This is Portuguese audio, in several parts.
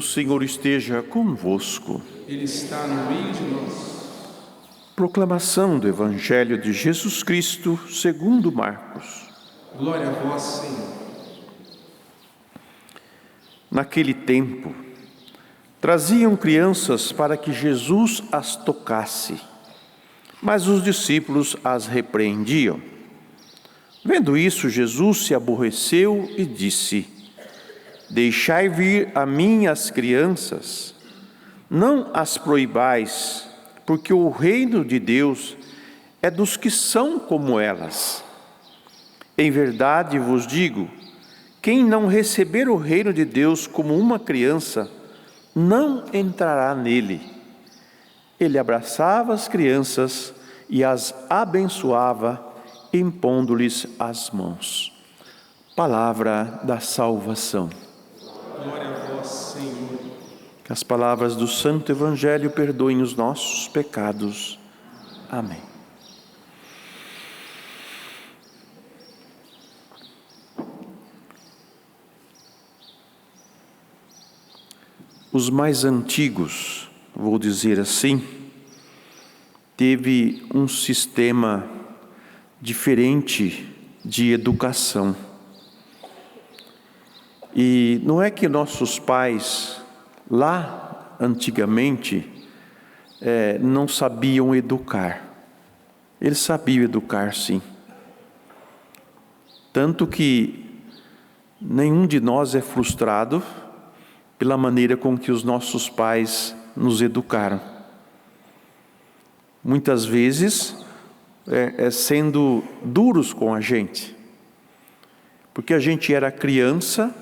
O Senhor esteja convosco. Ele está no meio de nós. Proclamação do Evangelho de Jesus Cristo segundo Marcos. Glória a vós, Senhor. Naquele tempo, traziam crianças para que Jesus as tocasse, mas os discípulos as repreendiam. Vendo isso, Jesus se aborreceu e disse: Deixai vir a mim as crianças, não as proibais, porque o reino de Deus é dos que são como elas. Em verdade vos digo, quem não receber o reino de Deus como uma criança, não entrará nele. Ele abraçava as crianças e as abençoava, impondo-lhes as mãos. Palavra da salvação. Glória a vós, Senhor. Que as palavras do Santo Evangelho perdoem os nossos pecados. Amém. Os mais antigos, vou dizer assim, teve um sistema diferente de educação. E não é que nossos pais, lá antigamente, não sabiam educar. Eles sabiam educar, sim. Tanto que nenhum de nós é frustrado pela maneira com que os nossos pais nos educaram. Muitas vezes, sendo duros com a gente. Porque a gente era criança,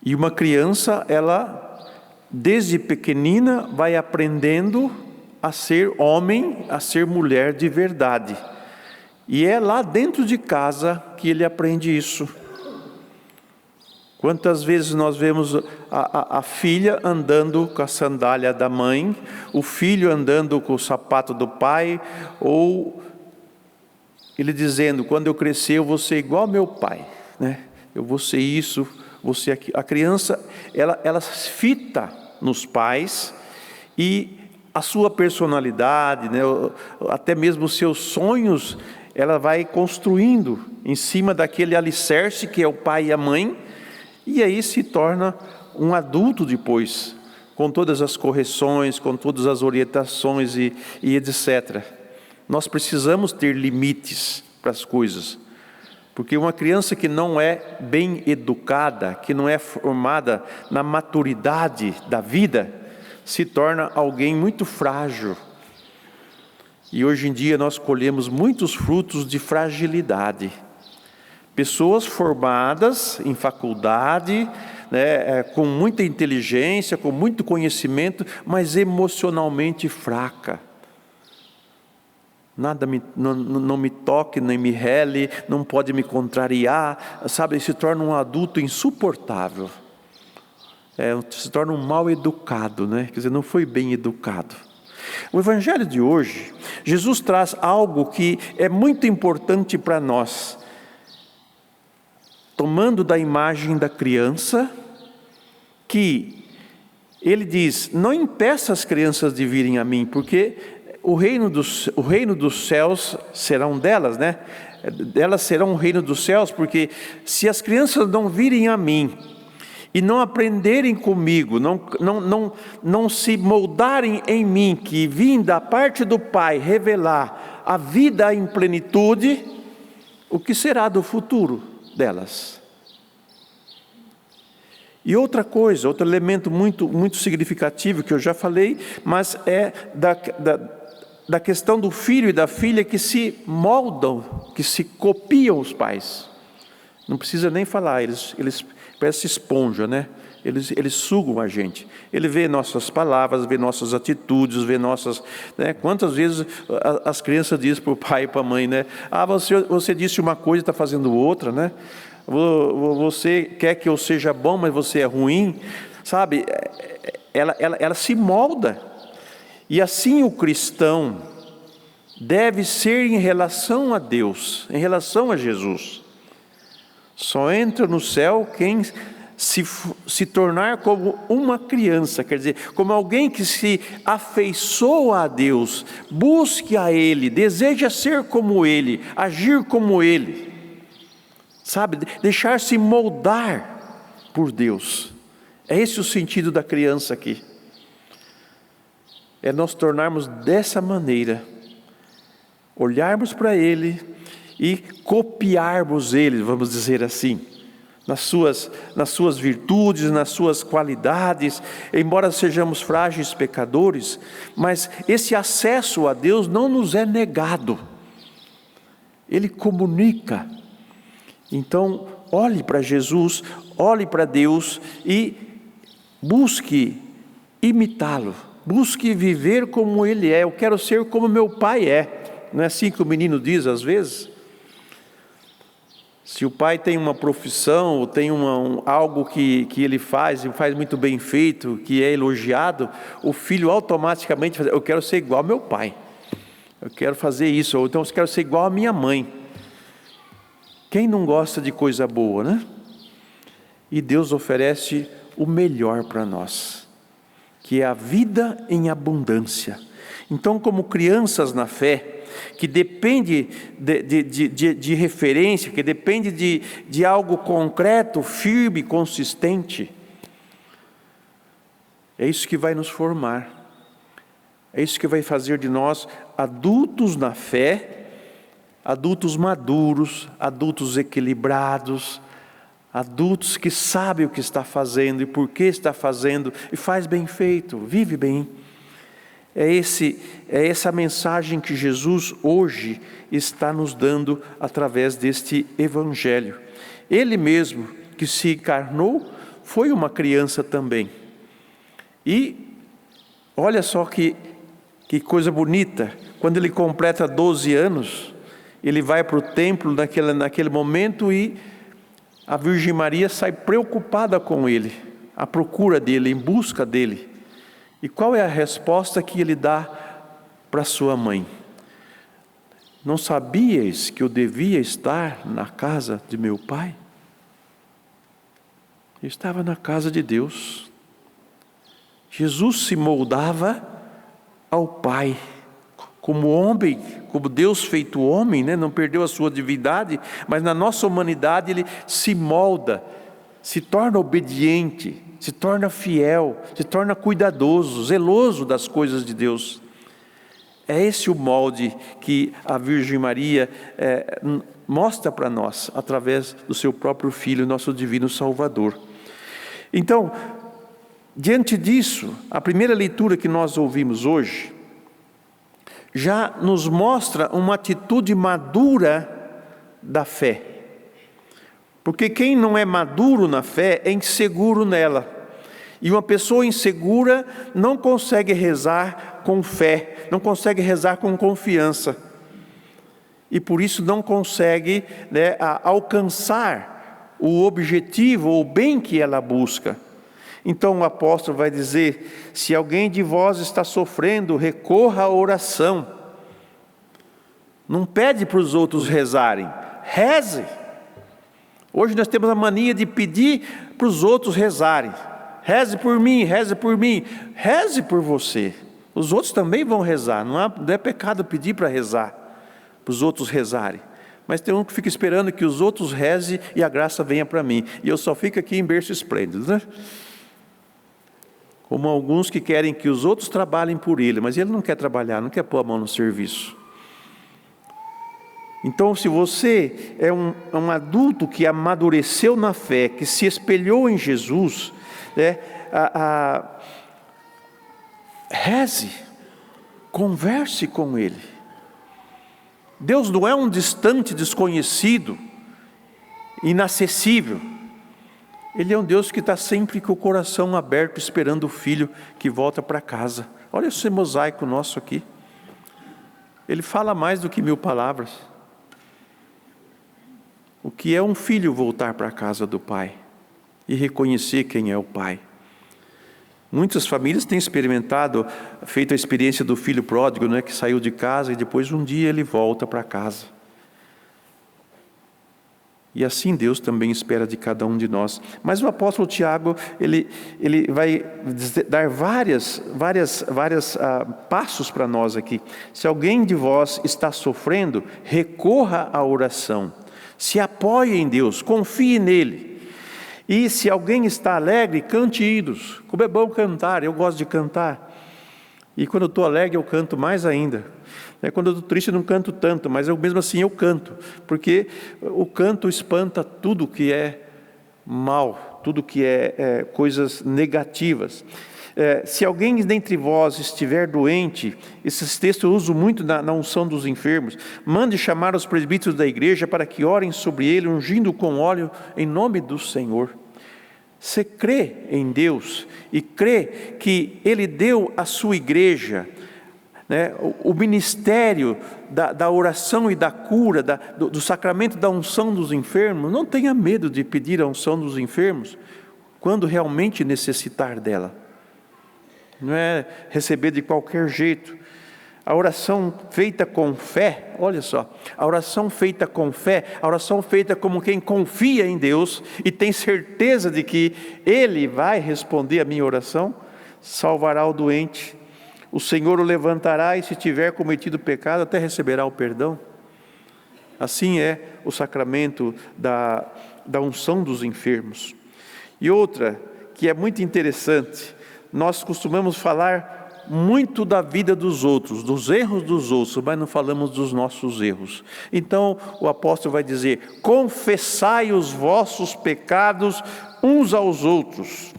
e uma criança, ela, desde pequenina, vai aprendendo a ser homem, a ser mulher de verdade. E é lá dentro de casa que ele aprende isso. Quantas vezes nós vemos a filha andando com a sandália da mãe, o filho andando com o sapato do pai, ou ele dizendo, quando eu crescer eu vou ser igual ao meu pai, né? Eu vou ser isso, vou ser aquilo. A criança, ela fita nos pais e a sua personalidade, né? Até mesmo os seus sonhos, ela vai construindo em cima daquele alicerce que é o pai e a mãe, e aí se torna um adulto depois, com todas as correções, com todas as orientações e etc. Nós precisamos ter limites para as coisas, porque uma criança que não é bem educada, que não é formada na maturidade da vida, se torna alguém muito frágil. E hoje em dia nós colhemos muitos frutos de fragilidade. Pessoas formadas em faculdade, né, com muita inteligência, com muito conhecimento, mas emocionalmente fraca. Nada não me toque, nem me rele, não pode me contrariar, sabe? Se torna um adulto insuportável. Se torna um mal educado, né? Quer dizer, não foi bem educado. O Evangelho de hoje, Jesus traz algo que é muito importante para nós. Tomando da imagem da criança, que ele diz, não impeça as crianças de virem a mim, porque o reino dos céus serão delas, né? Elas serão o reino dos céus, porque se as crianças não virem a mim, e não aprenderem comigo, não se moldarem em mim, que vim da parte do Pai revelar a vida em plenitude, o que será do futuro delas? E outra coisa, outro elemento muito significativo que eu já falei, mas é da questão do filho e da filha que se moldam, que se copiam os pais. Não precisa nem falar, eles parecem esponja, né? Eles sugam a gente. Ele vê nossas palavras, vê nossas atitudes, vê nossas... né? Quantas vezes as crianças dizem para o pai e para a mãe, né? Ah, você disse uma coisa e está fazendo outra, né? Você quer que eu seja bom, mas você é ruim. Sabe? Ela se molda. E assim o cristão deve ser em relação a Deus, em relação a Jesus. Só entra no céu quem se tornar como uma criança, quer dizer, como alguém que se afeiçoa a Deus, busque a Ele, deseja ser como Ele, agir como Ele, sabe, deixar-se moldar por Deus. É esse o sentido da criança aqui. É nós tornarmos dessa maneira, olharmos para Ele e copiarmos Ele, vamos dizer assim, nas suas virtudes, nas suas qualidades, embora sejamos frágeis pecadores, mas esse acesso a Deus não nos é negado, Ele comunica. Então, olhe para Jesus, olhe para Deus e busque imitá-lo, busque viver como Ele é. Eu quero ser como meu Pai é. Não é assim que o menino diz às vezes? Se o pai tem uma profissão, ou tem algo que ele faz, e faz muito bem feito, que é elogiado, o filho automaticamente faz: eu quero ser igual ao meu pai, eu quero fazer isso, ou então eu quero ser igual à minha mãe. Quem não gosta de coisa boa, né? E Deus oferece o melhor para nós, que é a vida em abundância. Então, como crianças na fé, que depende de referência, que depende de algo concreto, firme, consistente, é isso que vai nos formar, é isso que vai fazer de nós adultos na fé, adultos maduros, adultos equilibrados, adultos que sabem o que está fazendo e por que está fazendo, e faz bem feito, vive bem. É essa mensagem que Jesus hoje está nos dando através deste Evangelho. Ele mesmo, que se encarnou, foi uma criança também. E olha só que coisa bonita, quando ele completa 12 anos, ele vai para o templo naquele momento, e a Virgem Maria sai preocupada com ele, à procura dele, em busca dele. E qual é a resposta que ele dá para sua mãe? Não sabias que eu devia estar na casa de meu pai? Eu estava na casa de Deus. Jesus se moldava ao Pai, como homem, como Deus feito homem, né? Não perdeu a sua divindade, mas na nossa humanidade ele se molda, se torna obediente, se torna fiel, se torna cuidadoso, zeloso das coisas de Deus. É esse o molde que a Virgem Maria mostra para nós, através do seu próprio Filho, nosso divino Salvador. Então, diante disso, a primeira leitura que nós ouvimos hoje, já nos mostra uma atitude madura da fé. Porque quem não é maduro na fé é inseguro nela. E uma pessoa insegura não consegue rezar com fé, não consegue rezar com confiança. E por isso não consegue, alcançar o objetivo, o bem que ela busca. Então o apóstolo vai dizer: se alguém de vós está sofrendo, recorra à oração. Não pede para os outros rezarem, reze. Hoje nós temos a mania de pedir para os outros rezarem. Reze por mim, reze por mim. Reze por você. Os outros também vão rezar. Não é pecado pedir para rezar, para os outros rezarem. Mas tem um que fica esperando que os outros rezem e a graça venha para mim. E eu só fico aqui em berço esplêndido, né? Como alguns que querem que os outros trabalhem por ele, mas ele não quer trabalhar, não quer pôr a mão no serviço. Então, se você é um adulto que amadureceu na fé, que se espelhou em Jesus, reze, converse com Ele. Deus não é um distante, desconhecido, inacessível. Ele é um Deus que está sempre com o coração aberto, esperando o filho que volta para casa. Olha esse mosaico nosso aqui. Ele fala mais do que 1000 palavras. O que é um filho voltar para a casa do pai e reconhecer quem é o pai. Muitas famílias têm experimentado, feito a experiência do filho pródigo, né, que saiu de casa e depois um dia ele volta para casa. E assim Deus também espera de cada um de nós. Mas o apóstolo Tiago, ele vai dar vários passos para nós aqui. Se alguém de vós está sofrendo, recorra à oração. Se apoie em Deus, confie nele. E se alguém está alegre, cante hinos. Como é bom cantar, eu gosto de cantar. E quando eu estou alegre, eu canto mais ainda. Quando eu estou triste, eu não canto tanto, mas mesmo assim eu canto, porque o canto espanta tudo que é mal, tudo que é coisas negativas. Se alguém dentre vós estiver doente, esses textos eu uso muito na unção dos enfermos, mande chamar os presbíteros da igreja para que orem sobre ele, ungindo com óleo em nome do Senhor. Você crê em Deus e crê que Ele deu à sua igreja, né, o ministério da oração e da cura, do sacramento da unção dos enfermos. Não tenha medo de pedir a unção dos enfermos quando realmente necessitar dela. Não é receber de qualquer jeito. A oração feita com fé, olha só, a oração feita com fé, a oração feita como quem confia em Deus e tem certeza de que Ele vai responder a minha oração, salvará o doente. O Senhor o levantará e se tiver cometido pecado, até receberá o perdão. Assim é o sacramento da unção dos enfermos. E outra, que é muito interessante, nós costumamos falar muito da vida dos outros, dos erros dos outros, mas não falamos dos nossos erros. Então o apóstolo vai dizer: confessai os vossos pecados uns aos outros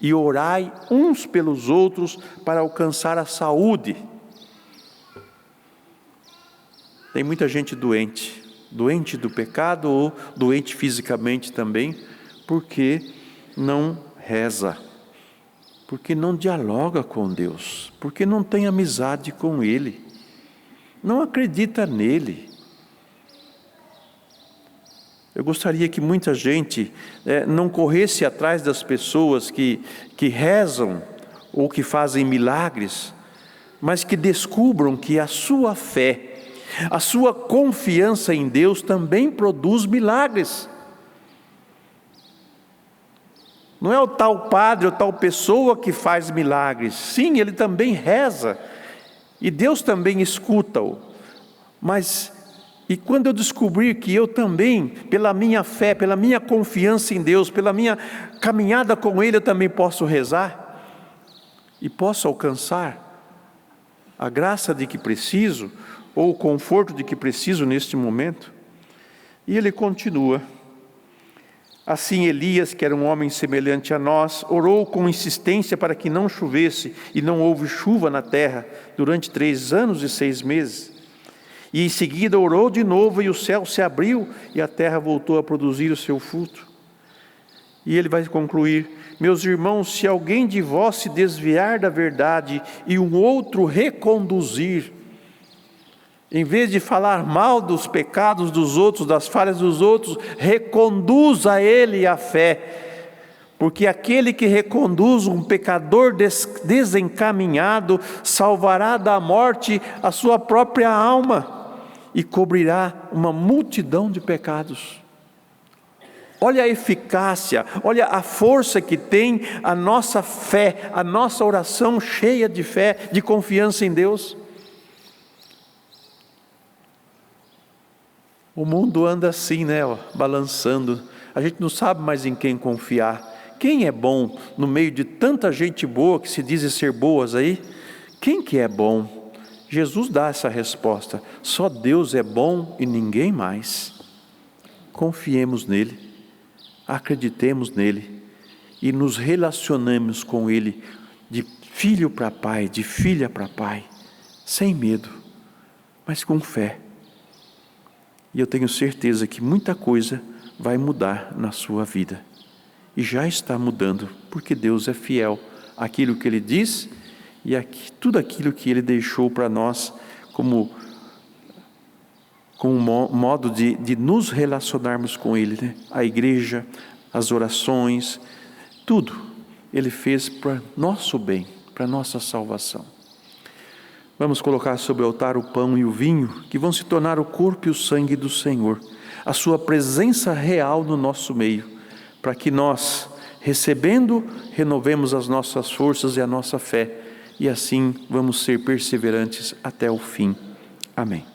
e orai uns pelos outros para alcançar a saúde. Tem muita gente doente do pecado ou doente fisicamente também, porque não reza, porque não dialoga com Deus, porque não tem amizade com Ele, não acredita nele. Eu gostaria que muita gente não corresse atrás das pessoas que rezam ou que fazem milagres, mas que descubram que a sua fé, a sua confiança em Deus também produz milagres. Não é o tal padre ou tal pessoa que faz milagres. Sim, ele também reza. E Deus também escuta-o. Mas, e quando eu descobrir que eu também, pela minha fé, pela minha confiança em Deus, pela minha caminhada com Ele, eu também posso rezar e posso alcançar a graça de que preciso, ou o conforto de que preciso neste momento. E ele continua: assim Elias, que era um homem semelhante a nós, orou com insistência para que não chovesse, e não houve chuva na terra durante 3 anos e 6 meses. E em seguida orou de novo, e o céu se abriu, e a terra voltou a produzir o seu fruto. E ele vai concluir: meus irmãos, se alguém de vós se desviar da verdade e um outro reconduzir, em vez de falar mal dos pecados dos outros, das falhas dos outros, reconduza ele à fé. Porque aquele que reconduz um pecador desencaminhado, salvará da morte a sua própria alma e cobrirá uma multidão de pecados. Olha a eficácia, olha a força que tem a nossa fé, a nossa oração cheia de fé, de confiança em Deus. O mundo anda assim, balançando. A gente não sabe mais em quem confiar. Quem é bom no meio de tanta gente boa que se dizem ser boas aí? Quem que é bom? Jesus dá essa resposta: só Deus é bom e ninguém mais. Confiemos nele, acreditemos nele e nos relacionemos com ele de filho para pai, de filha para pai, sem medo, mas com fé. E eu tenho certeza que muita coisa vai mudar na sua vida. E já está mudando, porque Deus é fiel àquilo que Ele diz e tudo aquilo que Ele deixou para nós como modo de nos relacionarmos com Ele, A igreja, as orações, tudo Ele fez para nosso bem, para nossa salvação. Vamos colocar sobre o altar o pão e o vinho, que vão se tornar o corpo e o sangue do Senhor. a sua presença real no nosso meio, para que nós, recebendo, renovemos as nossas forças e a nossa fé, e assim vamos ser perseverantes até o fim. Amém.